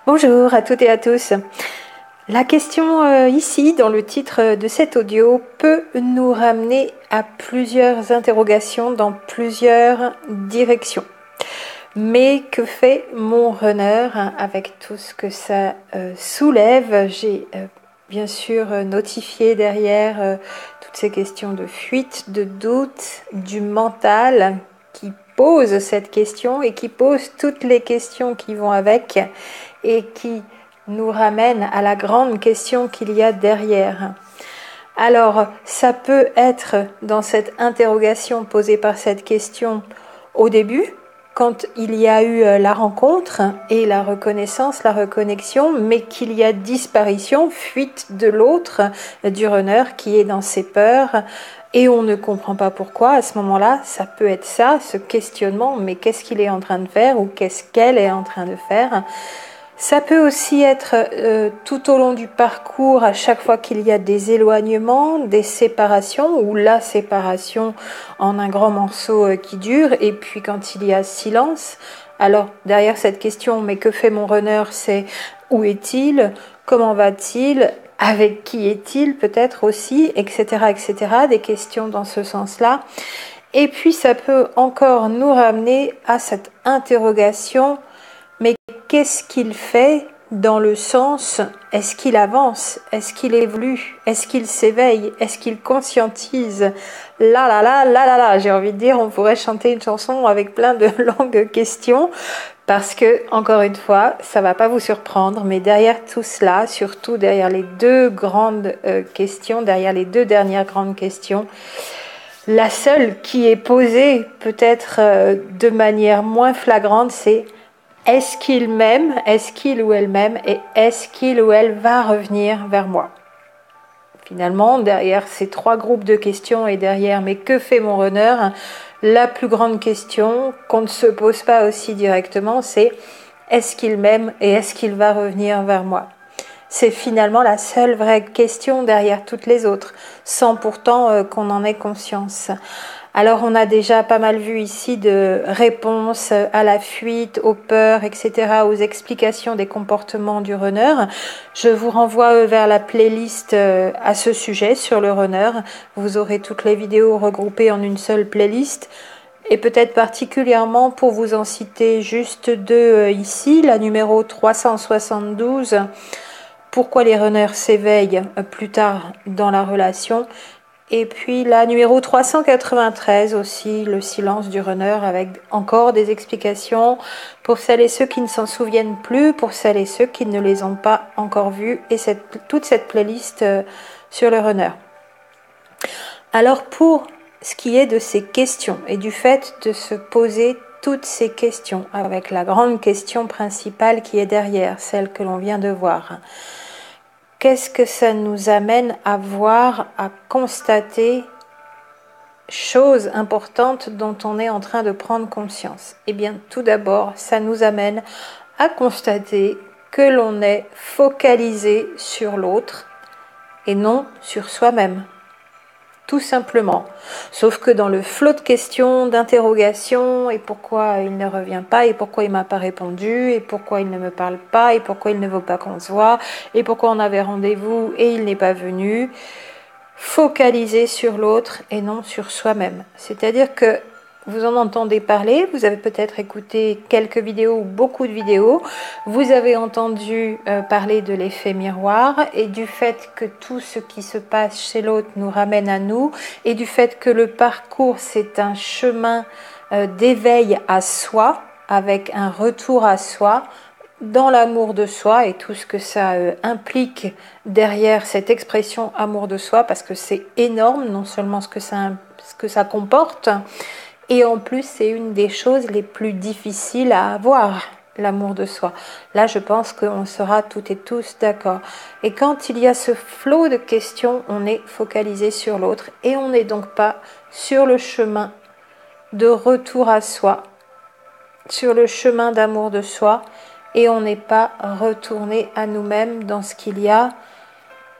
Bonjour à toutes et à tous. La question ici, dans le titre de cet audio, peut nous ramener à plusieurs interrogations dans plusieurs directions. Mais que fait mon runner avec tout ce que ça soulève? J'ai bien sûr notifié derrière toutes ces questions de fuite, de doute, du mental qui pose cette question et qui pose toutes les questions qui vont avec et qui nous ramène à la grande question qu'il y a derrière. Alors, ça peut être dans cette interrogation posée par cette question au début, quand il y a eu la rencontre et la reconnaissance, la reconnexion, mais qu'il y a disparition, fuite de l'autre, du runner qui est dans ses peurs, et on ne comprend pas pourquoi. À ce moment-là, ça peut être ça, ce questionnement, mais qu'est-ce qu'il est en train de faire ou qu'est-ce qu'elle est en train de faire? Ça peut aussi être tout au long du parcours, à chaque fois qu'il y a des éloignements, des séparations, ou la séparation en un grand morceau qui dure, et puis quand il y a silence. Alors, derrière cette question, mais que fait mon runner, c'est où est-il, comment va-t-il, avec qui est-il peut-être aussi, etc., etc., des questions dans ce sens-là. Et puis, ça peut encore nous ramener à cette interrogation, mais qu'est-ce qu'il fait dans le sens, est-ce qu'il avance, est-ce qu'il évolue, est-ce qu'il s'éveille, est-ce qu'il conscientise? Là, j'ai envie de dire, on pourrait chanter une chanson avec plein de longues questions, parce que, encore une fois, ça va pas vous surprendre, mais derrière tout cela, surtout derrière les deux grandes questions, derrière les deux dernières grandes questions, la seule qui est posée peut-être de manière moins flagrante, c'est: est-ce qu'il m'aime? Est-ce qu'il ou elle m'aime? Et est-ce qu'il ou elle va revenir vers moi? Finalement, derrière ces trois groupes de questions et derrière mais que fait mon runner, la plus grande question qu'on ne se pose pas aussi directement, c'est: est-ce qu'il m'aime et est-ce qu'il va revenir vers moi? C'est finalement la seule vraie question derrière toutes les autres, sans pourtant qu'on en ait conscience. Alors on a déjà pas mal vu ici de réponses à la fuite, aux peurs, etc., aux explications des comportements du runner. Je vous renvoie vers la playlist à ce sujet sur le runner. Vous aurez toutes les vidéos regroupées en une seule playlist. Et peut-être particulièrement pour vous en citer juste deux ici, la numéro 372, pourquoi les runners s'éveillent plus tard dans la relation. Et puis la numéro 393 aussi, le silence du runner, avec encore des explications pour celles et ceux qui ne s'en souviennent plus, pour celles et ceux qui ne les ont pas encore vus, et toute cette playlist sur le runner. Alors pour ce qui est de ces questions et du fait de se poser toutes ces questions, avec la grande question principale qui est derrière, celle que l'on vient de voir, qu'est-ce que ça nous amène à voir, à constater, chose importante dont on est en train de prendre conscience? Eh bien, tout d'abord, ça nous amène à constater que l'on est focalisé sur l'autre et non sur soi-même. Tout simplement. Sauf que dans le flot de questions, d'interrogations, et pourquoi il ne revient pas, et pourquoi il m'a pas répondu, et pourquoi il ne me parle pas, et pourquoi il ne veut pas qu'on se voit, et pourquoi on avait rendez-vous et il n'est pas venu, focaliser sur l'autre et non sur soi-même. C'est-à-dire que vous en entendez parler, vous avez peut-être écouté quelques vidéos ou beaucoup de vidéos, vous avez entendu parler de l'effet miroir et du fait que tout ce qui se passe chez l'autre nous ramène à nous, et du fait que le parcours c'est un chemin d'éveil à soi, avec un retour à soi, dans l'amour de soi et tout ce que ça implique derrière cette expression amour de soi, parce que c'est énorme, non seulement ce que ça comporte, et en plus c'est une des choses les plus difficiles à avoir, l'amour de soi. Là je pense qu'on sera toutes et tous d'accord. Et quand il y a ce flot de questions, on est focalisé sur l'autre et on n'est donc pas sur le chemin de retour à soi, sur le chemin d'amour de soi, et on n'est pas retourné à nous-mêmes dans ce qu'il y a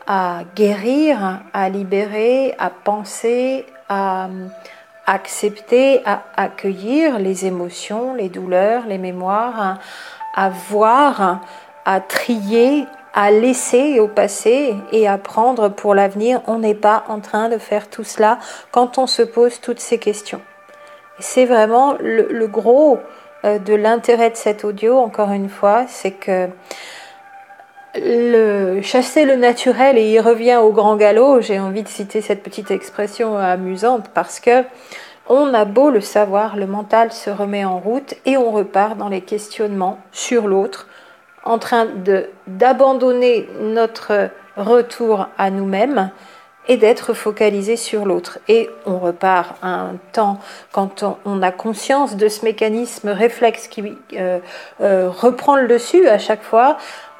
à guérir, à libérer, à penser, à accepter, à accueillir les émotions, les douleurs, les mémoires, à voir à trier, à laisser au passé et à prendre pour l'avenir. On n'est pas en train de faire tout cela quand on se pose toutes ces questions. C'est vraiment le gros de l'intérêt de cet audio, encore une fois, c'est que chasser le naturel et il revient au grand galop. J'ai envie de citer cette petite expression amusante parce que on a beau le savoir, le mental se remet en route et on repart dans les questionnements sur l'autre, en train d'abandonner notre retour à nous-mêmes et d'être focalisé sur l'autre. Et on repart à un temps, quand on a conscience de ce mécanisme réflexe qui reprend le dessus à chaque fois,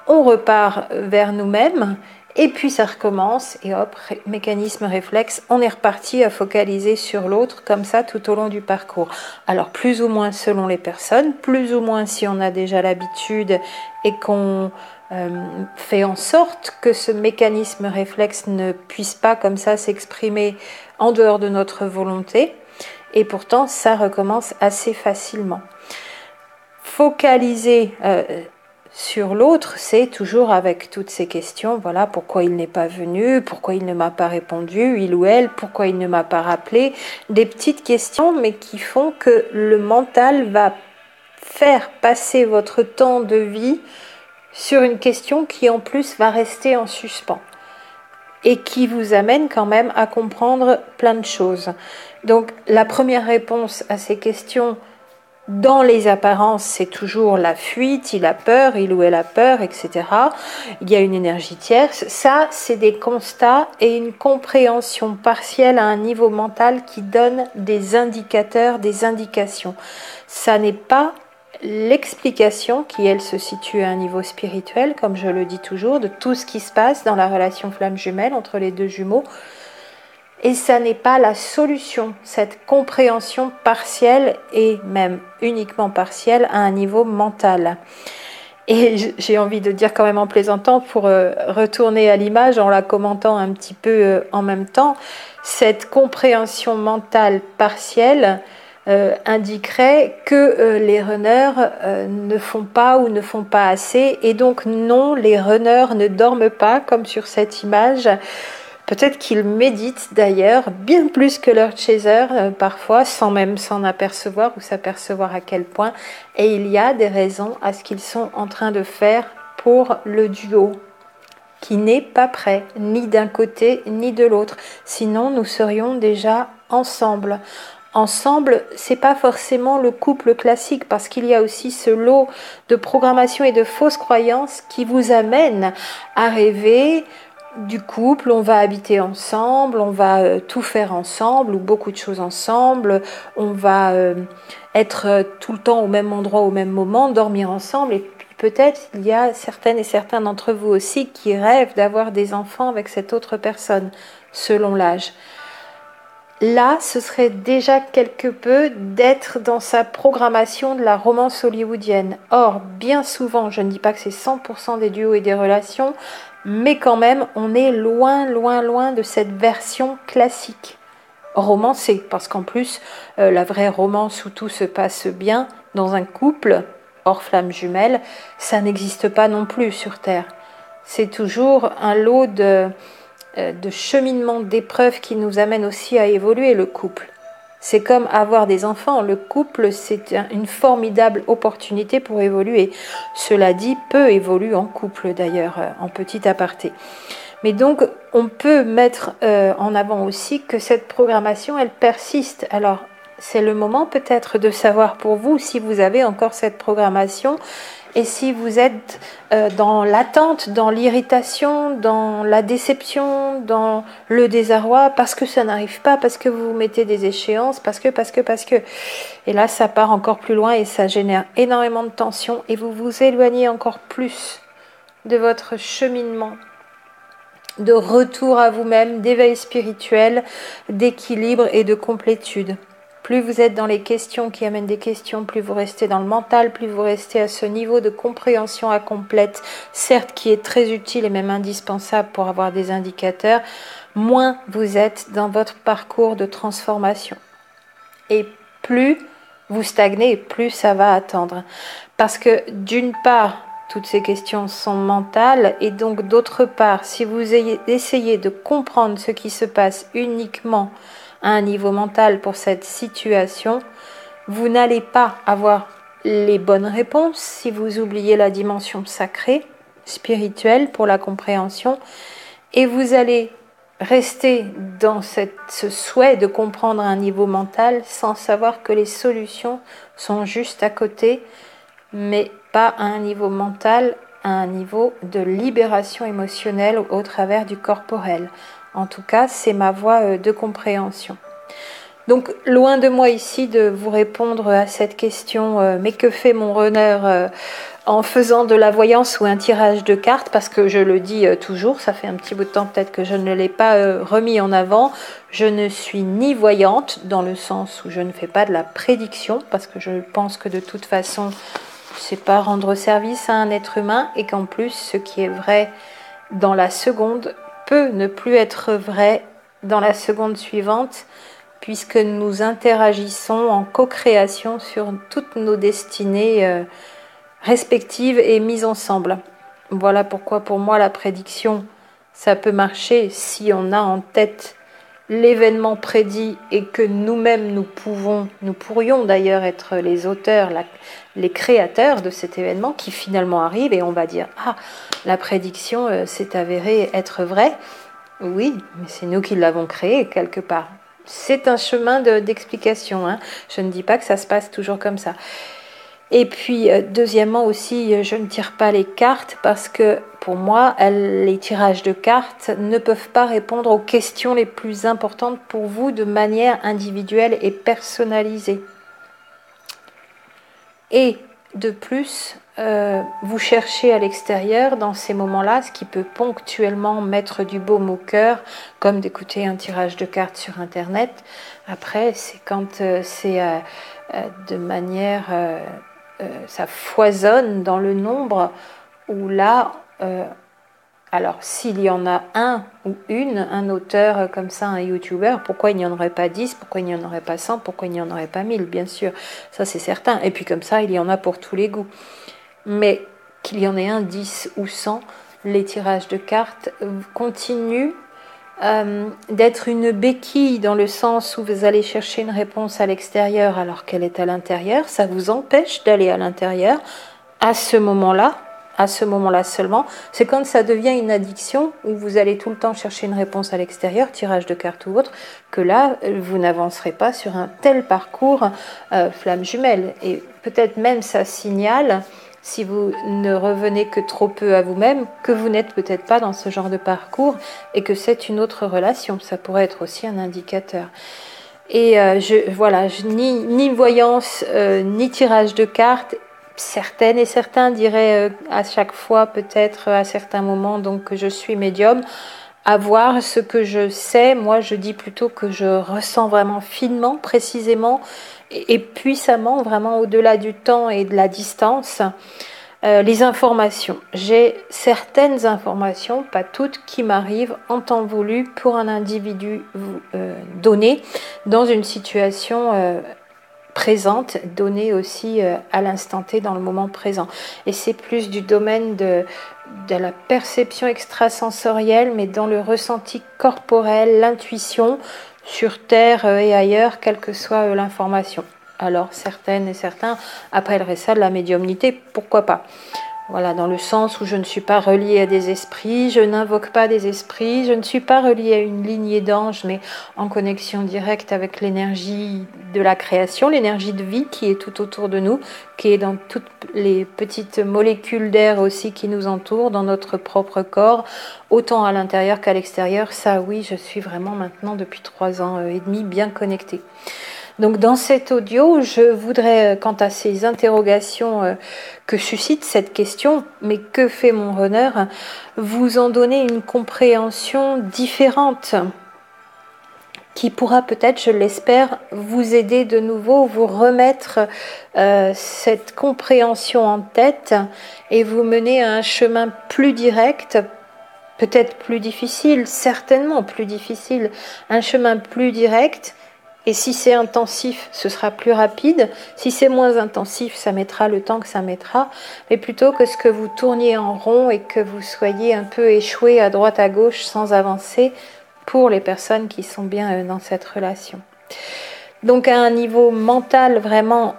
on repart vers nous-mêmes, et puis ça recommence, et hop, mécanisme réflexe, on est reparti à focaliser sur l'autre, comme ça tout au long du parcours. Alors plus ou moins selon les personnes, plus ou moins si on a déjà l'habitude et qu'on fait en sorte que ce mécanisme réflexe ne puisse pas comme ça s'exprimer en dehors de notre volonté, et pourtant ça recommence assez facilement. Focaliser sur l'autre, c'est toujours avec toutes ces questions, voilà, pourquoi il n'est pas venu, pourquoi il ne m'a pas répondu, il ou elle, pourquoi il ne m'a pas rappelé, des petites questions, mais qui font que le mental va faire passer votre temps de vie sur une question qui en plus va rester en suspens et qui vous amène quand même à comprendre plein de choses. Donc la première réponse à ces questions, dans les apparences, c'est toujours la fuite, il a peur, il ou elle a peur, etc. Il y a une énergie tierce. Ça, c'est des constats et une compréhension partielle à un niveau mental qui donne des indicateurs, des indications. Ça n'est pas l'explication qui, elle, se situe à un niveau spirituel, comme je le dis toujours, de tout ce qui se passe dans la relation flamme jumelle entre les deux jumeaux. Et ça n'est pas la solution, cette compréhension partielle et même uniquement partielle à un niveau mental. Et j'ai envie de dire quand même en plaisantant, pour retourner à l'image en la commentant un petit peu en même temps, cette compréhension mentale partielle indiquerait que les runners ne font pas ou ne font pas assez. Et donc non, les runners ne dorment pas comme sur cette image. Peut-être qu'ils méditent d'ailleurs bien plus que leurs chasers parfois, sans même s'en apercevoir ou s'apercevoir à quel point. Et il y a des raisons à ce qu'ils sont en train de faire pour le duo, qui n'est pas prêt, ni d'un côté ni de l'autre. Sinon, nous serions déjà ensemble. Ensemble, c'est pas forcément le couple classique, parce qu'il y a aussi ce lot de programmation et de fausses croyances qui vous amènent à rêver du couple, on va habiter ensemble, on va tout faire ensemble ou beaucoup de choses ensemble, on va être tout le temps au même endroit au même moment, dormir ensemble, et puis peut-être il y a certaines et certains d'entre vous aussi qui rêvent d'avoir des enfants avec cette autre personne, selon l'âge. Là, ce serait déjà quelque peu d'être dans sa programmation de la romance hollywoodienne. Or, bien souvent, je ne dis pas que c'est 100% des duos et des relations, mais quand même, on est loin, loin, loin de cette version classique, romancée, parce qu'en plus, la vraie romance où tout se passe bien dans un couple, hors flamme jumelle, ça n'existe pas non plus sur Terre. C'est toujours un lot de cheminement, d'épreuves qui nous amène aussi à évoluer le couple. C'est comme avoir des enfants. Le couple, c'est une formidable opportunité pour évoluer. Cela dit, peu évoluent en couple d'ailleurs, en petit aparté. Mais donc, on peut mettre en avant aussi que cette programmation, elle persiste. Alors, c'est le moment peut-être de savoir pour vous si vous avez encore cette programmation et si vous êtes dans l'attente, dans l'irritation, dans la déception, dans le désarroi, parce que ça n'arrive pas, parce que vous vous mettez des échéances, parce que. Et là, ça part encore plus loin et ça génère énormément de tension et vous vous éloignez encore plus de votre cheminement de retour à vous-même, d'éveil spirituel, d'équilibre et de complétude. Plus vous êtes dans les questions qui amènent des questions, plus vous restez dans le mental, plus vous restez à ce niveau de compréhension incomplète, certes qui est très utile et même indispensable pour avoir des indicateurs, moins vous êtes dans votre parcours de transformation. Et plus vous stagnez, plus ça va attendre. Parce que d'une part, toutes ces questions sont mentales. Et donc, d'autre part, si vous essayez de comprendre ce qui se passe uniquement à un niveau mental pour cette situation, vous n'allez pas avoir les bonnes réponses si vous oubliez la dimension sacrée, spirituelle pour la compréhension, et vous allez rester dans ce souhait de comprendre à un niveau mental sans savoir que les solutions sont juste à côté, mais pas à un niveau mental, à un niveau de libération émotionnelle au travers du corporel. En tout cas, c'est ma voie de compréhension. Donc, loin de moi ici de vous répondre à cette question, mais que fait mon runner en faisant de la voyance ou un tirage de cartes, parce que je le dis toujours, ça fait un petit bout de temps peut-être que je ne l'ai pas remis en avant, je ne suis ni voyante, dans le sens où je ne fais pas de la prédiction, parce que je pense que de toute façon, c'est pas rendre service à un être humain, et qu'en plus, ce qui est vrai dans la seconde peut ne plus être vrai dans la seconde suivante, puisque nous interagissons en co-création sur toutes nos destinées respectives et mises ensemble. Voilà pourquoi pour moi la prédiction, ça peut marcher si on a en tête l'événement prédit et que nous-mêmes nous pourrions d'ailleurs être les auteurs, les créateurs de cet événement qui finalement arrive, et on va dire « Ah, la prédiction s'est avérée être vraie ». Oui, mais c'est nous qui l'avons créée quelque part. C'est un chemin d'explication, hein. Je ne dis pas que ça se passe toujours comme ça. Et puis, deuxièmement aussi, je ne tire pas les cartes parce que, pour moi, les tirages de cartes ne peuvent pas répondre aux questions les plus importantes pour vous de manière individuelle et personnalisée. Et de plus, vous cherchez à l'extérieur dans ces moments-là, ce qui peut ponctuellement mettre du baume au cœur, comme d'écouter un tirage de cartes sur Internet. Après, c'est quand c'est de manière... ça foisonne dans le nombre, où là... alors, s'il y en a un ou un auteur comme ça, un youtubeur, pourquoi il n'y en aurait pas 10, pourquoi il n'y en aurait pas 100, pourquoi il n'y en aurait pas 1000, bien sûr, ça c'est certain. Et puis comme ça, il y en a pour tous les goûts. Mais qu'il y en ait un, 10 ou 100, les tirages de cartes continuent d'être une béquille dans le sens où vous allez chercher une réponse à l'extérieur alors qu'elle est à l'intérieur. Ça vous empêche d'aller à l'intérieur à ce moment-là seulement. C'est quand ça devient une addiction où vous allez tout le temps chercher une réponse à l'extérieur, tirage de cartes ou autre, que là, vous n'avancerez pas sur un tel parcours flamme jumelle. Et peut-être même ça signale, si vous ne revenez que trop peu à vous-même, que vous n'êtes peut-être pas dans ce genre de parcours et que c'est une autre relation. Ça pourrait être aussi un indicateur. Et ni voyance, ni tirage de cartes. Certaines et certains diraient à chaque fois, peut-être à certains moments, donc que je suis médium. À voir ce que je sais, moi je dis plutôt que je ressens vraiment finement, précisément et puissamment, vraiment au-delà du temps et de la distance, les informations. J'ai certaines informations, pas toutes, qui m'arrivent en temps voulu pour un individu donné dans une situation présente, donnée aussi à l'instant T dans le moment présent. Et c'est plus du domaine de la perception extrasensorielle, mais dans le ressenti corporel, l'intuition, sur Terre et ailleurs, quelle que soit l'information. Alors certaines et certains appelleraient ça de la médiumnité, pourquoi pas. Voilà, dans le sens où je ne suis pas reliée à des esprits, je n'invoque pas des esprits, je ne suis pas reliée à une lignée d'anges, mais en connexion directe avec l'énergie de la création, l'énergie de vie qui est tout autour de nous, qui est dans toutes les petites molécules d'air aussi qui nous entourent, dans notre propre corps, autant à l'intérieur qu'à l'extérieur. Ça, oui, je suis vraiment maintenant depuis 3 ans et demi bien connectée. Donc dans cet audio, je voudrais, quant à ces interrogations que suscite cette question, mais que fait mon runner, vous en donner une compréhension différente qui pourra peut-être, je l'espère, vous aider de nouveau, vous remettre cette compréhension en tête et vous mener à un chemin plus direct, peut-être plus difficile, certainement plus difficile, un chemin plus direct, Et si c'est intensif, ce sera plus rapide. Si c'est moins intensif, ça mettra le temps que ça mettra. Mais plutôt que ce que vous tourniez en rond et que vous soyez un peu échoué à droite à gauche sans avancer pour les personnes qui sont bien dans cette relation. Donc à un niveau mental, vraiment,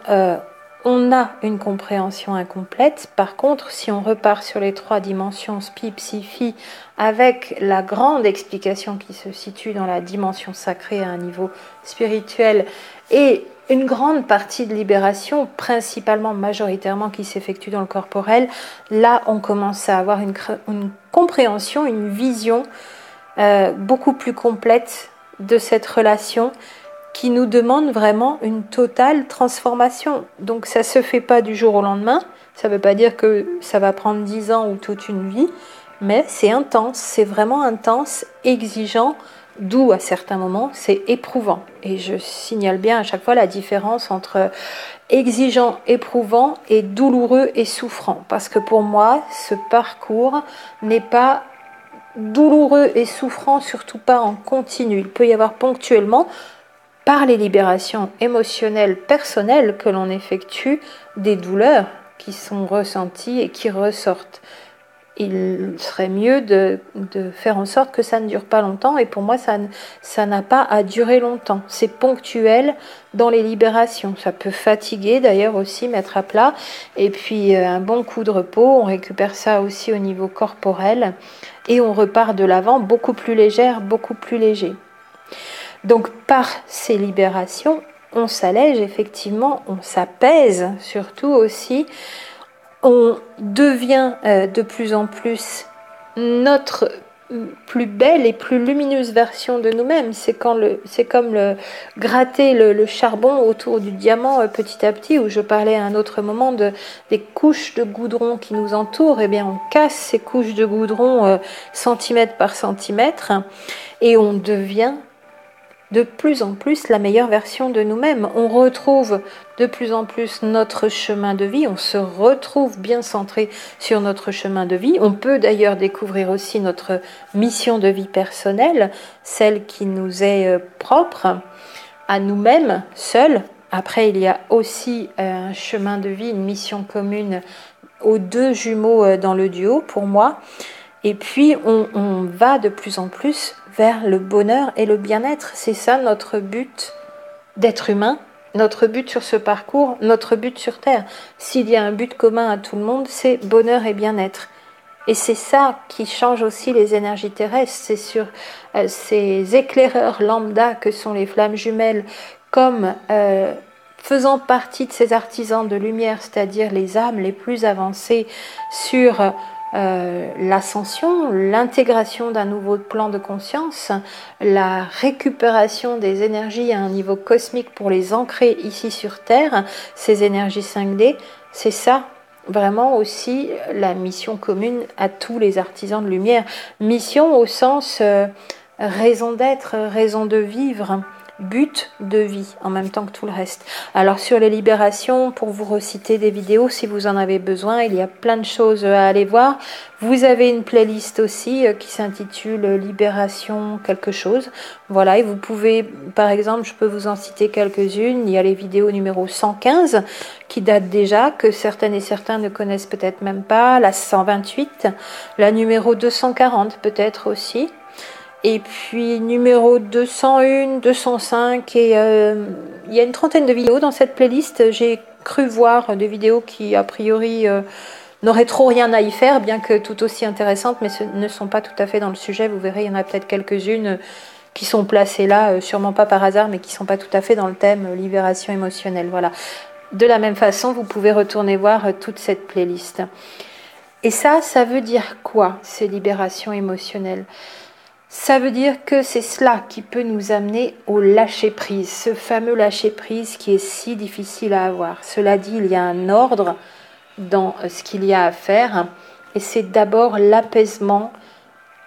on a une compréhension incomplète. Par contre, si on repart sur les 3 dimensions spi, psy, phi, avec la grande explication qui se situe dans la dimension sacrée à un niveau spirituel et une grande partie de libération, principalement, majoritairement, qui s'effectue dans le corporel, là, on commence à avoir une compréhension, une vision beaucoup plus complète de cette relation qui nous demande vraiment une totale transformation. Donc ça ne se fait pas du jour au lendemain, ça ne veut pas dire que ça va prendre 10 ans ou toute une vie, mais c'est intense, c'est vraiment intense, exigeant, d'où à certains moments c'est éprouvant. Et je signale bien à chaque fois la différence entre exigeant, éprouvant et douloureux et souffrant. Parce que pour moi, ce parcours n'est pas douloureux et souffrant, surtout pas en continu. Il peut y avoir ponctuellement, par les libérations émotionnelles personnelles que l'on effectue, des douleurs qui sont ressenties et qui ressortent. Il serait mieux de faire en sorte que ça ne dure pas longtemps, et pour moi ça n'a pas à durer longtemps. C'est ponctuel dans les libérations. Ça peut fatiguer d'ailleurs aussi, mettre à plat, et puis un bon coup de repos, on récupère ça aussi au niveau corporel et on repart de l'avant beaucoup plus légère, beaucoup plus léger. Donc par ces libérations, on s'allège effectivement, on s'apaise surtout aussi, on devient de plus en plus notre plus belle et plus lumineuse version de nous-mêmes. C'est comme gratter le charbon autour du diamant petit à petit, où je parlais à un autre moment des couches de goudron qui nous entourent. Eh bien, on casse ces couches de goudron centimètre par centimètre et on devient de plus en plus la meilleure version de nous-mêmes. On retrouve de plus en plus notre chemin de vie, on se retrouve bien centré sur notre chemin de vie. On peut d'ailleurs découvrir aussi notre mission de vie personnelle, celle qui nous est propre à nous-mêmes, seuls. Après, il y a aussi un chemin de vie, une mission commune aux 2 jumeaux dans le duo, pour moi. Et puis, on va de plus en plus vers le bonheur et le bien-être. C'est ça notre but d'être humain, notre but sur ce parcours, notre but sur Terre. S'il y a un but commun à tout le monde, c'est bonheur et bien-être. Et c'est ça qui change aussi les énergies terrestres. C'est sur ces éclaireurs lambda que sont les flammes jumelles, comme faisant partie de ces artisans de lumière, c'est-à-dire les âmes les plus avancées sur l'ascension, l'intégration d'un nouveau plan de conscience, la récupération des énergies à un niveau cosmique pour les ancrer ici sur Terre, ces énergies 5D, c'est ça vraiment aussi la mission commune à tous les artisans de lumière. Mission au sens raison d'être, raison de vivre, but de vie en même temps que tout le reste. Alors sur les libérations, pour vous reciter des vidéos si vous en avez besoin, il y a plein de choses à aller voir. Vous avez une playlist aussi qui s'intitule Libération quelque chose. Voilà, et vous pouvez, par exemple, je peux vous en citer quelques-unes. Il y a les vidéos numéro 115 qui datent déjà, que certaines et certains ne connaissent peut-être même pas, la 128, la numéro 240 peut-être aussi. Et puis numéro 201, 205, et il y a une trentaine de vidéos dans cette playlist. J'ai cru voir des vidéos qui, a priori, n'auraient trop rien à y faire, bien que tout aussi intéressantes, mais ce ne sont pas tout à fait dans le sujet. Vous verrez, il y en a peut-être quelques-unes qui sont placées là, sûrement pas par hasard, mais qui ne sont pas tout à fait dans le thème libération émotionnelle. Voilà. De la même façon, vous pouvez retourner voir toute cette playlist. Et ça veut dire quoi, ces libérations émotionnelles ? Ça veut dire que c'est cela qui peut nous amener au lâcher-prise, ce fameux lâcher-prise qui est si difficile à avoir. Cela dit, il y a un ordre dans ce qu'il y a à faire, et c'est d'abord l'apaisement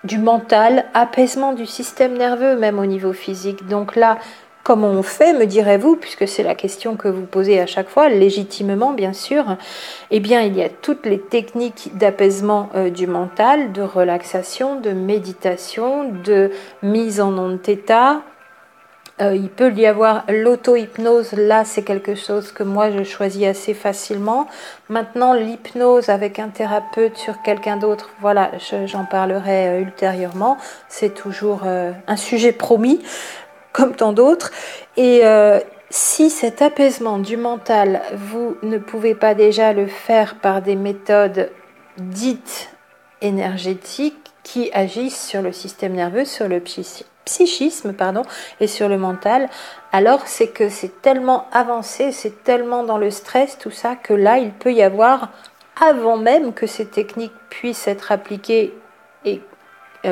du mental, apaisement du système nerveux, même au niveau physique. Donc là, comment on fait, me direz-vous, puisque c'est la question que vous posez à chaque fois, légitimement bien sûr. Eh bien, il y a toutes les techniques d'apaisement du mental, de relaxation, de méditation, de mise en onde θ, Il peut y avoir l'auto-hypnose, là c'est quelque chose que moi je choisis assez facilement. Maintenant l'hypnose avec un thérapeute sur quelqu'un d'autre, voilà, j'en parlerai ultérieurement. C'est toujours un sujet promis, comme tant d'autres. Et si cet apaisement du mental, vous ne pouvez pas déjà le faire par des méthodes dites énergétiques qui agissent sur le système nerveux, sur le psychisme, et sur le mental, alors c'est que c'est tellement avancé, c'est tellement dans le stress, tout ça, que là, il peut y avoir, avant même que ces techniques puissent être appliquées et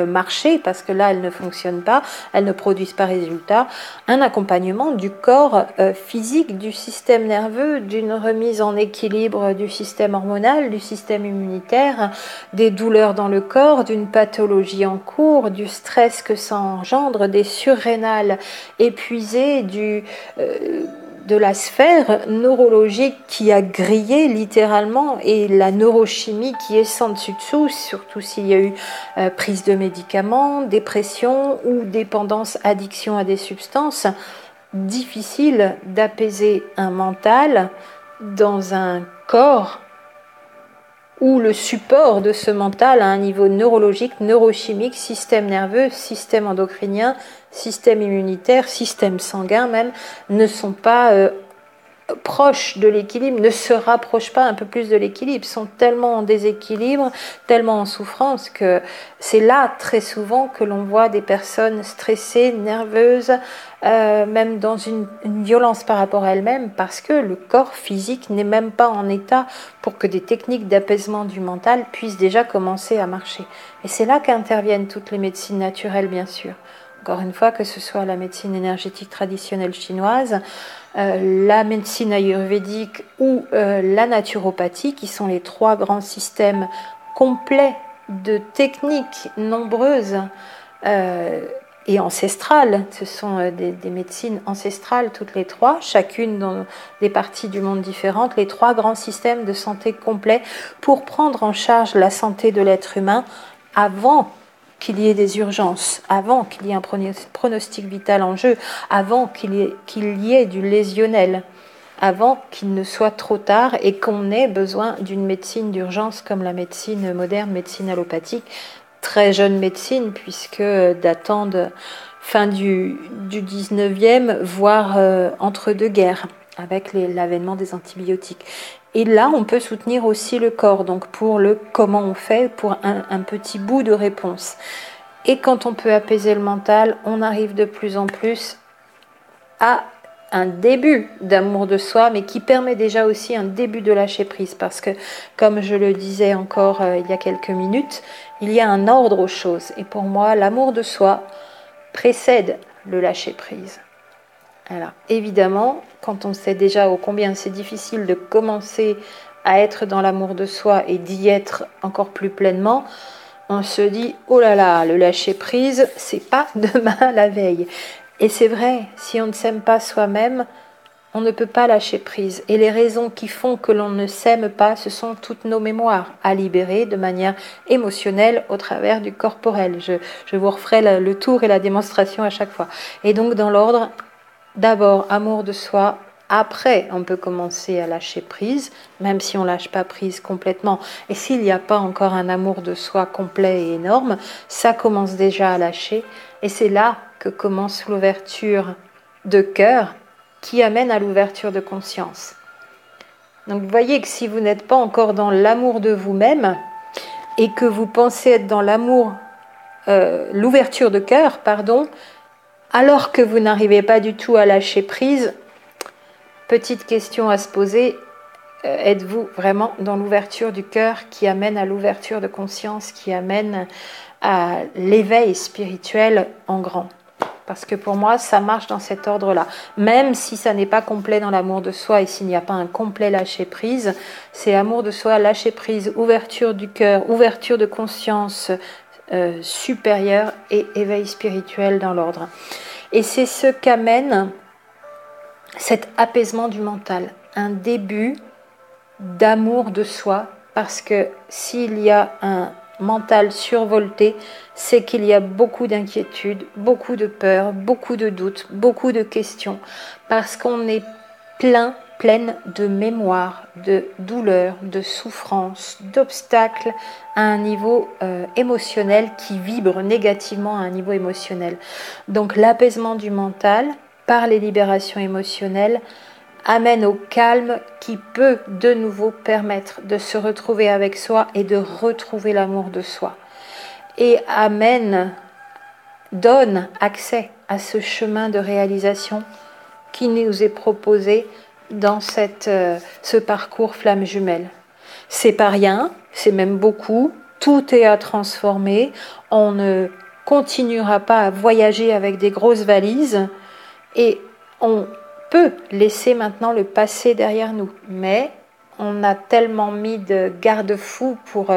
marcher, parce que là elles ne fonctionnent pas, elles ne produisent pas résultat, un accompagnement du corps physique, du système nerveux, d'une remise en équilibre du système hormonal, du système immunitaire, des douleurs dans le corps, d'une pathologie en cours, du stress que ça engendre, des surrénales épuisées, de la sphère neurologique qui a grillé littéralement et la neurochimie qui est sans dessus-dessous, surtout s'il y a eu prise de médicaments, dépression ou dépendance, addiction à des substances. Difficile d'apaiser un mental dans un corps où le support de ce mental à un niveau neurologique, neurochimique, système nerveux, système endocrinien, système immunitaire, système sanguin même, ne sont pas proches de l'équilibre, ne se rapprochent pas un peu plus de l'équilibre, sont tellement en déséquilibre, tellement en souffrance que c'est là très souvent que l'on voit des personnes stressées, nerveuses, même dans une violence par rapport à elles-mêmes, parce que le corps physique n'est même pas en état pour que des techniques d'apaisement du mental puissent déjà commencer à marcher. Et c'est là qu'interviennent toutes les médecines naturelles, bien sûr. Encore une fois, que ce soit la médecine énergétique traditionnelle chinoise, la médecine ayurvédique ou la naturopathie, qui sont les trois grands systèmes complets de techniques nombreuses et ancestrales. Ce sont des médecines ancestrales toutes les trois, chacune dans des parties du monde différentes, les trois grands systèmes de santé complets pour prendre en charge la santé de l'être humain avant qu'il y ait des urgences, avant qu'il y ait un pronostic vital en jeu, avant qu'il y ait du lésionnel, avant qu'il ne soit trop tard et qu'on ait besoin d'une médecine d'urgence comme la médecine moderne, médecine allopathique, très jeune médecine puisque datant de fin du 19e, voire entre deux guerres, avec l'avènement des antibiotiques. Et là, on peut soutenir aussi le corps, donc pour le comment on fait, pour un petit bout de réponse. Et quand on peut apaiser le mental, on arrive de plus en plus à un début d'amour de soi, mais qui permet déjà aussi un début de lâcher prise, parce que, comme je le disais encore il y a quelques minutes, il y a un ordre aux choses. Et pour moi, l'amour de soi précède le lâcher prise. Alors, évidemment, quand on sait déjà ô combien c'est difficile de commencer à être dans l'amour de soi et d'y être encore plus pleinement, on se dit oh là là, le lâcher prise, c'est pas demain la veille. Et c'est vrai, si on ne s'aime pas soi-même, on ne peut pas lâcher prise. Et les raisons qui font que l'on ne s'aime pas, ce sont toutes nos mémoires à libérer de manière émotionnelle au travers du corporel. Je vous referai le tour et la démonstration à chaque fois. Et donc dans l'ordre, d'abord amour de soi, après on peut commencer à lâcher prise, même si on ne lâche pas prise complètement. Et s'il n'y a pas encore un amour de soi complet et énorme, ça commence déjà à lâcher. Et c'est là que commence l'ouverture de cœur qui amène à l'ouverture de conscience. Donc vous voyez que si vous n'êtes pas encore dans l'amour de vous-même et que vous pensez être dans l'ouverture de cœur, alors que vous n'arrivez pas du tout à lâcher prise, petite question à se poser, êtes-vous vraiment dans l'ouverture du cœur qui amène à l'ouverture de conscience, qui amène à l'éveil spirituel en grand ? Parce que pour moi, ça marche dans cet ordre-là. Même si ça n'est pas complet dans l'amour de soi et s'il n'y a pas un complet lâcher-prise, c'est amour de soi, lâcher-prise, ouverture du cœur, ouverture de conscience supérieure et éveil spirituel dans l'ordre. Et c'est ce qu'amène cet apaisement du mental, un début d'amour de soi, parce que s'il y a mental survolté, c'est qu'il y a beaucoup d'inquiétudes, beaucoup de peurs, beaucoup de doutes, beaucoup de questions, parce qu'on est pleine de mémoire, de douleurs, de souffrances, d'obstacles à un niveau émotionnel qui vibre négativement à un niveau émotionnel. Donc l'apaisement du mental par les libérations émotionnelles amène au calme qui peut de nouveau permettre de se retrouver avec soi et de retrouver l'amour de soi. Et donne accès à ce chemin de réalisation qui nous est proposé dans ce parcours flamme jumelle. C'est pas rien, c'est même beaucoup, tout est à transformer, on ne continuera pas à voyager avec des grosses valises et on peut laisser maintenant le passé derrière nous, mais on a tellement mis de garde-fous pour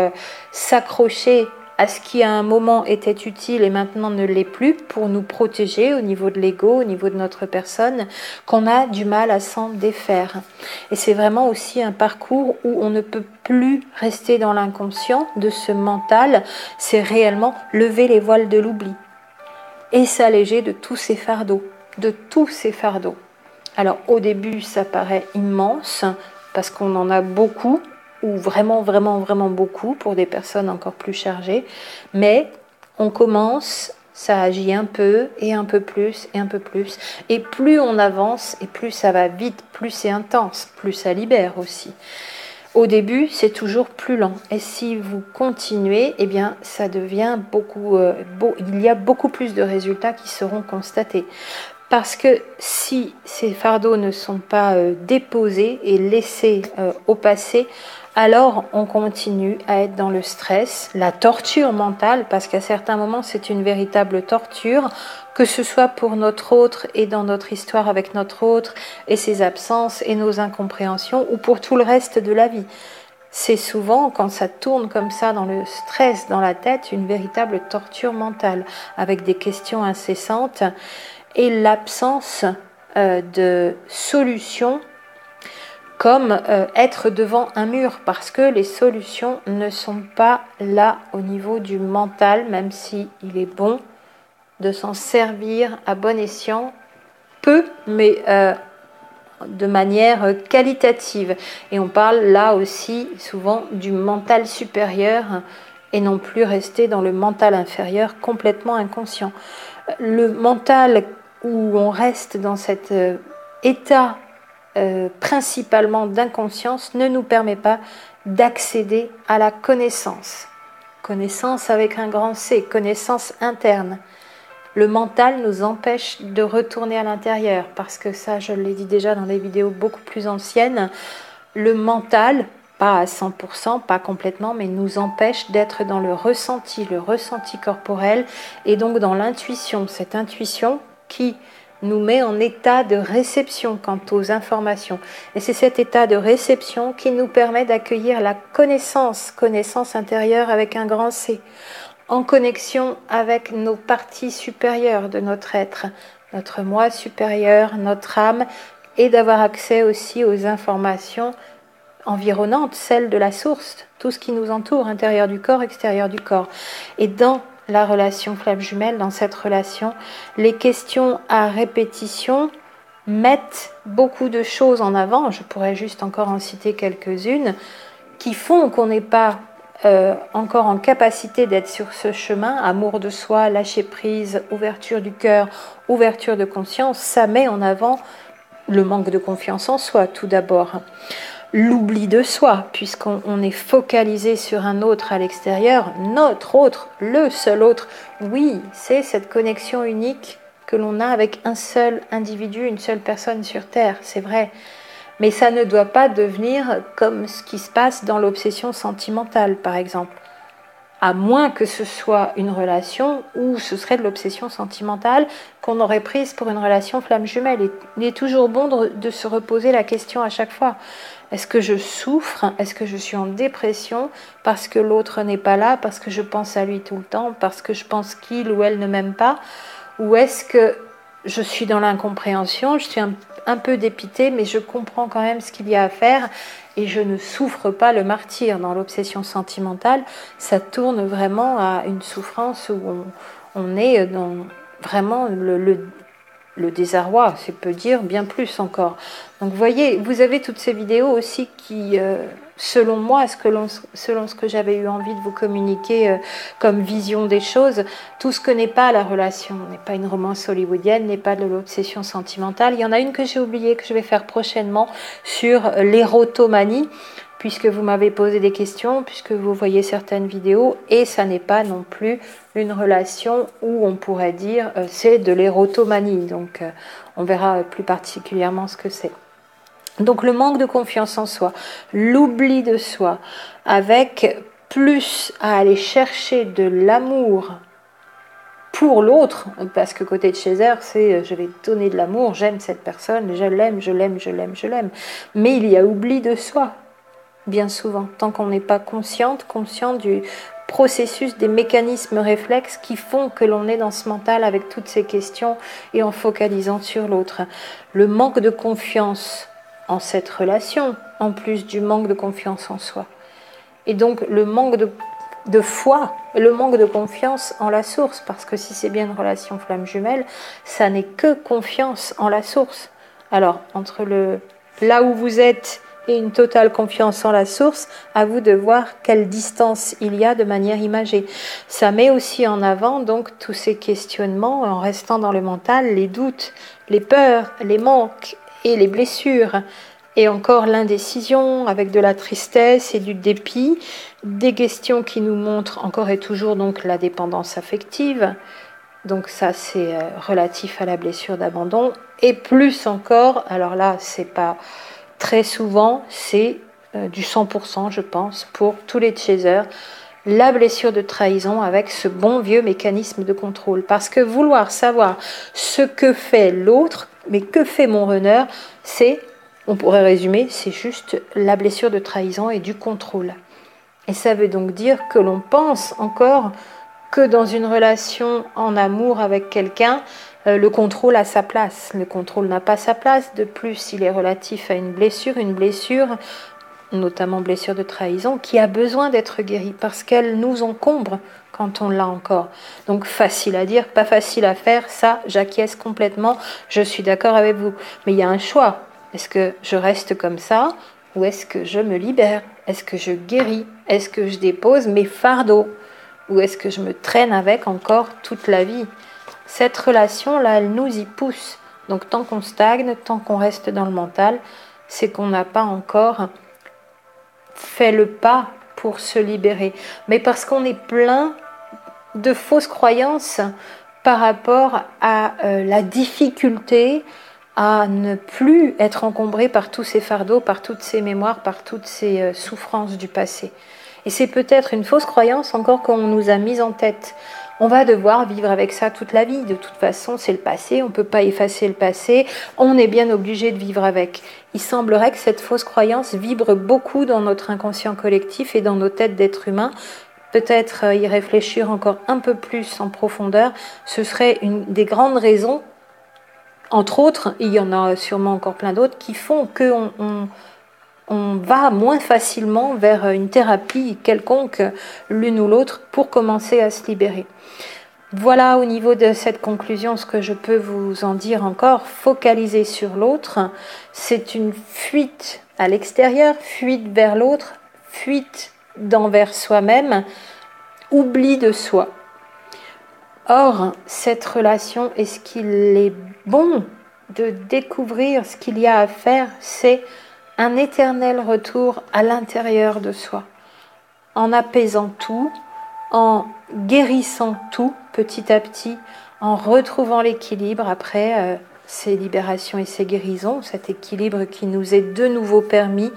s'accrocher à ce qui à un moment était utile et maintenant ne l'est plus, pour nous protéger au niveau de l'ego, au niveau de notre personne, qu'on a du mal à s'en défaire. Et c'est vraiment aussi un parcours où on ne peut plus rester dans l'inconscient de ce mental, c'est réellement lever les voiles de l'oubli et s'alléger de tous ces fardeaux. Alors au début ça paraît immense parce qu'on en a beaucoup, ou vraiment beaucoup pour des personnes encore plus chargées, mais on commence, ça agit un peu et un peu plus et un peu plus, et plus on avance et plus ça va vite, plus c'est intense, plus ça libère aussi. Au début, c'est toujours plus lent. Et si vous continuez, eh bien, ça devient il y a beaucoup plus de résultats qui seront constatés. Parce que si ces fardeaux ne sont pas déposés et laissés au passé, alors on continue à être dans le stress, la torture mentale, parce qu'à certains moments c'est une véritable torture, que ce soit pour notre autre et dans notre histoire avec notre autre et ses absences et nos incompréhensions, ou pour tout le reste de la vie. C'est souvent, quand ça tourne comme ça dans le stress, dans la tête, une véritable torture mentale, avec des questions incessantes et l'absence de solution, comme être devant un mur, parce que les solutions ne sont pas là au niveau du mental, même si il est bon de s'en servir à bon escient, peu, mais de manière qualitative. Et on parle là aussi souvent du mental supérieur et non plus rester dans le mental inférieur complètement inconscient. Le mental où on reste dans cet état principalement d'inconscience ne nous permet pas d'accéder à la connaissance. Connaissance avec un grand C, connaissance interne. Le mental nous empêche de retourner à l'intérieur, parce que ça, je l'ai dit déjà dans des vidéos beaucoup plus anciennes, le mental, pas à 100%, pas complètement, mais nous empêche d'être dans le ressenti corporel, et donc dans l'intuition, cette intuition qui nous met en état de réception quant aux informations. Et c'est cet état de réception qui nous permet d'accueillir la connaissance intérieure avec un grand C, en connexion avec nos parties supérieures de notre être, notre moi supérieur, notre âme, et d'avoir accès aussi aux informations environnantes, celles de la source, tout ce qui nous entoure, intérieur du corps, extérieur du corps. Et dans la relation flamme jumelle, dans cette relation, les questions à répétition mettent beaucoup de choses en avant, je pourrais juste encore en citer quelques-unes, qui font qu'on n'est pas encore en capacité d'être sur ce chemin, amour de soi, lâcher prise, ouverture du cœur, ouverture de conscience. Ça met en avant le manque de confiance en soi tout d'abord, l'oubli de soi, puisqu'on est focalisé sur un autre à l'extérieur, notre autre, le seul autre. Oui, c'est cette connexion unique que l'on a avec un seul individu, une seule personne sur Terre, c'est vrai. Mais ça ne doit pas devenir comme ce qui se passe dans l'obsession sentimentale, par exemple. À moins que ce soit une relation où ce serait de l'obsession sentimentale qu'on aurait prise pour une relation flamme jumelle. Il est toujours bon de se reposer la question à chaque fois. Est-ce que je souffre? Est-ce que je suis en dépression parce que l'autre n'est pas là, parce que je pense à lui tout le temps, parce que je pense qu'il ou elle ne m'aime pas? Ou est-ce que je suis dans l'incompréhension, je suis un peu dépitée, mais je comprends quand même ce qu'il y a à faire et je ne souffre pas le martyre. Dans l'obsession sentimentale, ça tourne vraiment à une souffrance où on est dans vraiment le désarroi, c'est peut dire bien plus encore. Donc vous voyez, vous avez toutes ces vidéos aussi qui, selon moi, selon ce que j'avais eu envie de vous communiquer comme vision des choses, tout ce que n'est pas la relation, n'est pas une romance hollywoodienne, n'est pas de l'obsession sentimentale. Il y en a une que j'ai oubliée, que je vais faire prochainement sur l'érotomanie, puisque vous m'avez posé des questions, puisque vous voyez certaines vidéos, et ça n'est pas non plus une relation où on pourrait dire c'est de l'érotomanie. Donc on verra plus particulièrement ce que c'est. Donc le manque de confiance en soi, l'oubli de soi, avec plus à aller chercher de l'amour pour l'autre, parce que côté de Chaser, c'est je vais donner de l'amour, j'aime cette personne, je l'aime, je l'aime, je l'aime, je l'aime. Mais il y a oubli de soi, bien souvent, tant qu'on n'est pas conscient du processus, des mécanismes réflexes qui font que l'on est dans ce mental avec toutes ces questions et en focalisant sur l'autre. Le manque de confiance en cette relation, en plus du manque de confiance en soi. Et donc le manque de foi, le manque de confiance en la source, parce que si c'est bien une relation flamme jumelle, ça n'est que confiance en la source. Alors, entre là où vous êtes et une totale confiance en la source, à vous de voir quelle distance il y a de manière imagée. Ça met aussi en avant donc tous ces questionnements en restant dans le mental, les doutes, les peurs, les manques et les blessures. Et encore l'indécision avec de la tristesse et du dépit, des questions qui nous montrent encore et toujours donc la dépendance affective. Donc ça c'est relatif à la blessure d'abandon. Et plus encore, alors là c'est pas très souvent, c'est du 100% je pense pour tous les chasers, la blessure de trahison avec ce bon vieux mécanisme de contrôle. Parce que vouloir savoir ce que fait l'autre, mais que fait mon runner, c'est, on pourrait résumer, c'est juste la blessure de trahison et du contrôle. Et ça veut donc dire que l'on pense encore que dans une relation en amour avec quelqu'un, le contrôle a sa place. Le contrôle n'a pas sa place. De plus, il est relatif à une blessure, notamment blessure de trahison, qui a besoin d'être guérie parce qu'elle nous encombre quand on l'a encore. Donc facile à dire, pas facile à faire, ça j'acquiesce complètement, je suis d'accord avec vous. Mais il y a un choix. Est-ce que je reste comme ça ou est-ce que je me libère? Est-ce que je guéris? Est-ce que je dépose mes fardeaux? Ou est-ce que je me traîne avec encore toute la vie? Cette relation-là, elle nous y pousse. Donc tant qu'on stagne, tant qu'on reste dans le mental, c'est qu'on n'a pas encore fait le pas pour se libérer. Mais parce qu'on est plein de fausses croyances par rapport à la difficulté à ne plus être encombré par tous ces fardeaux, par toutes ces mémoires, par toutes ces souffrances du passé. Et c'est peut-être une fausse croyance encore qu'on nous a mise en tête. On va devoir vivre avec ça toute la vie. De toute façon, c'est le passé, on ne peut pas effacer le passé, on est bien obligé de vivre avec. Il semblerait que cette fausse croyance vibre beaucoup dans notre inconscient collectif et dans nos têtes d'êtres humains. Peut-être y réfléchir encore un peu plus en profondeur, ce serait une des grandes raisons, entre autres, il y en a sûrement encore plein d'autres, qui font qu'on on va moins facilement vers une thérapie quelconque, l'une ou l'autre, pour commencer à se libérer. Voilà au niveau de cette conclusion ce que je peux vous en dire encore. Focaliser sur l'autre, c'est une fuite à l'extérieur, fuite vers l'autre, fuite d'envers soi-même, oubli de soi. Or, cette relation, et ce qu'il est bon de découvrir, ce qu'il y a à faire, c'est un éternel retour à l'intérieur de soi, en apaisant tout, en guérissant tout petit à petit, en retrouvant l'équilibre après ces libérations et ces guérisons, cet équilibre qui nous est de nouveau permis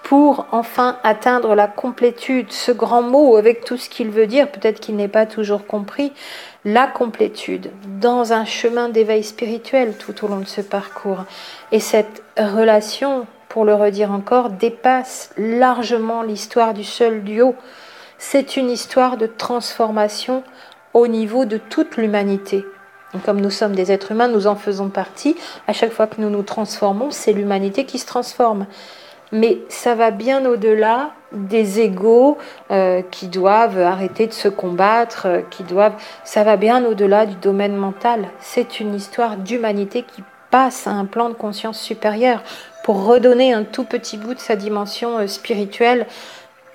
pour enfin atteindre la complétude, ce grand mot avec tout ce qu'il veut dire, peut-être qu'il n'est pas toujours compris, la complétude, dans un chemin d'éveil spirituel tout au long de ce parcours. Et cette relation, pour le redire encore, dépasse largement l'histoire du seul duo. C'est une histoire de transformation au niveau de toute l'humanité. Comme nous sommes des êtres humains, nous en faisons partie. À chaque fois que nous nous transformons, c'est l'humanité qui se transforme. Mais ça va bien au-delà des égos qui doivent arrêter de se combattre, ça va bien au-delà du domaine mental. C'est une histoire d'humanité qui passe à un plan de conscience supérieur pour redonner un tout petit bout de sa dimension spirituelle.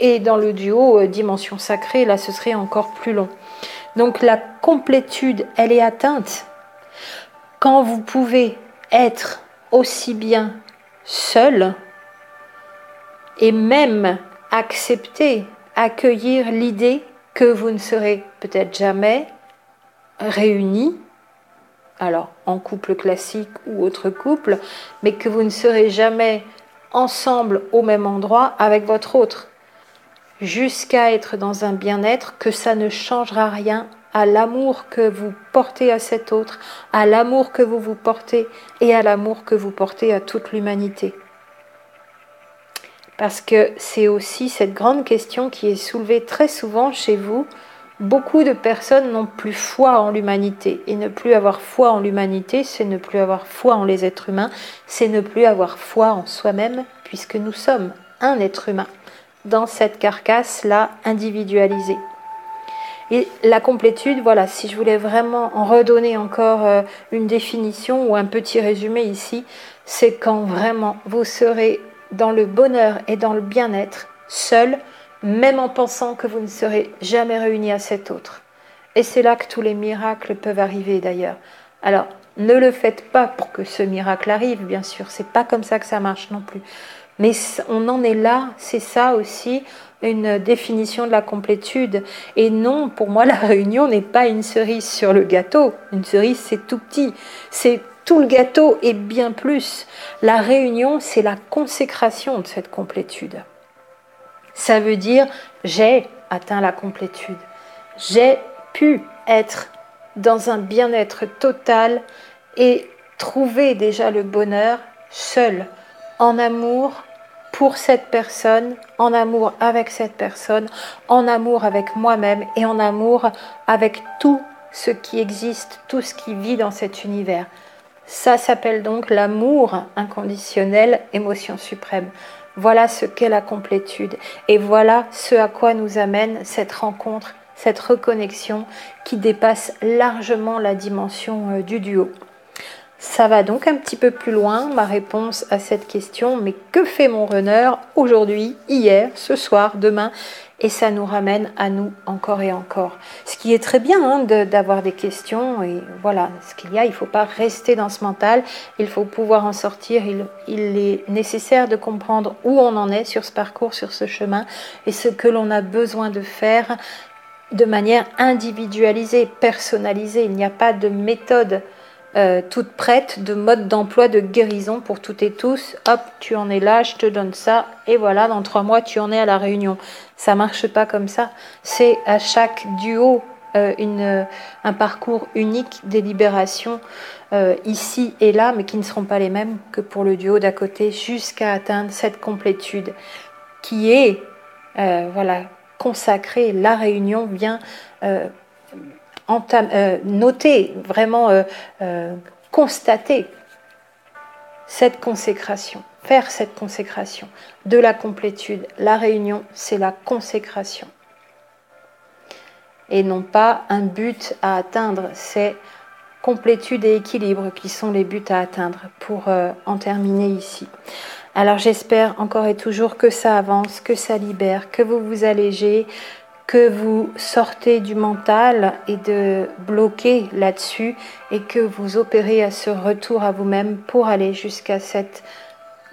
Et dans le duo dimension sacrée, là ce serait encore plus long. Donc la complétude, elle est atteinte quand vous pouvez être aussi bien seul et même accepter, accueillir l'idée que vous ne serez peut-être jamais réunis, alors en couple classique ou autre couple, mais que vous ne serez jamais ensemble au même endroit avec votre autre, jusqu'à être dans un bien-être, que ça ne changera rien à l'amour que vous portez à cet autre, à l'amour que vous vous portez et à l'amour que vous portez à toute l'humanité. Parce que c'est aussi cette grande question qui est soulevée très souvent chez vous. Beaucoup de personnes n'ont plus foi en l'humanité. Et ne plus avoir foi en l'humanité, c'est ne plus avoir foi en les êtres humains, c'est ne plus avoir foi en soi-même, puisque nous sommes un être humain, dans cette carcasse-là individualisée. Et la complétude, voilà, si je voulais vraiment en redonner encore une définition ou un petit résumé ici, c'est quand vraiment vous serez dans le bonheur et dans le bien-être, seul, même en pensant que vous ne serez jamais réunis à cet autre. Et c'est là que tous les miracles peuvent arriver d'ailleurs. Alors, ne le faites pas pour que ce miracle arrive, bien sûr, c'est pas comme ça que ça marche non plus. Mais on en est là, c'est ça aussi une définition de la complétude. Et non, pour moi, la réunion n'est pas une cerise sur le gâteau. Une cerise, c'est tout petit. C'est tout le gâteau et bien plus. La réunion, c'est la consécration de cette complétude. Ça veut dire, j'ai atteint la complétude. J'ai pu être dans un bien-être total et trouver déjà le bonheur seul, en amour pour cette personne, en amour avec cette personne, en amour avec moi-même et en amour avec tout ce qui existe, tout ce qui vit dans cet univers. Ça s'appelle donc l'amour inconditionnel, émotion suprême. Voilà ce qu'est la complétude et voilà ce à quoi nous amène cette rencontre, cette reconnexion qui dépasse largement la dimension du duo. Ça va donc un petit peu plus loin, ma réponse à cette question, mais que fait mon runner aujourd'hui, hier, ce soir, demain? Et ça nous ramène à nous encore et encore. Ce qui est très bien d'avoir des questions, et voilà ce qu'il y a, il ne faut pas rester dans ce mental, il faut pouvoir en sortir, il est nécessaire de comprendre où on en est sur ce parcours, sur ce chemin, et ce que l'on a besoin de faire de manière individualisée, personnalisée. Il n'y a pas de méthode toute prête, de mode d'emploi, de guérison pour toutes et tous. Hop, tu en es là, je te donne ça, et voilà, dans 3 mois, tu en es à la réunion. Ça marche pas comme ça. C'est à chaque duo un parcours unique des libérations ici et là, mais qui ne seront pas les mêmes que pour le duo d'à côté, jusqu'à atteindre cette complétude qui est consacrée. La réunion vient noter, vraiment constater cette consécration, faire cette consécration de la complétude. La réunion, c'est la consécration. Et non pas un but à atteindre, c'est complétude et équilibre qui sont les buts à atteindre pour en terminer ici. Alors j'espère encore et toujours que ça avance, que ça libère, que vous vous allégez, que vous sortez du mental et de bloquer là-dessus et que vous opérez à ce retour à vous-même pour aller jusqu'à cette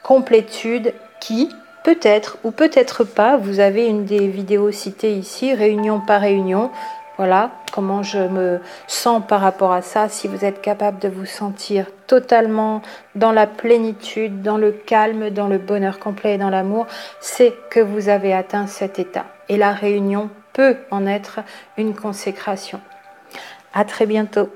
complétude qui, peut-être ou peut-être pas, vous avez une des vidéos citées ici, réunion par réunion, voilà comment je me sens par rapport à ça. Si vous êtes capable de vous sentir totalement dans la plénitude, dans le calme, dans le bonheur complet et dans l'amour, c'est que vous avez atteint cet état. Et la réunion peut en être une consécration. À très bientôt.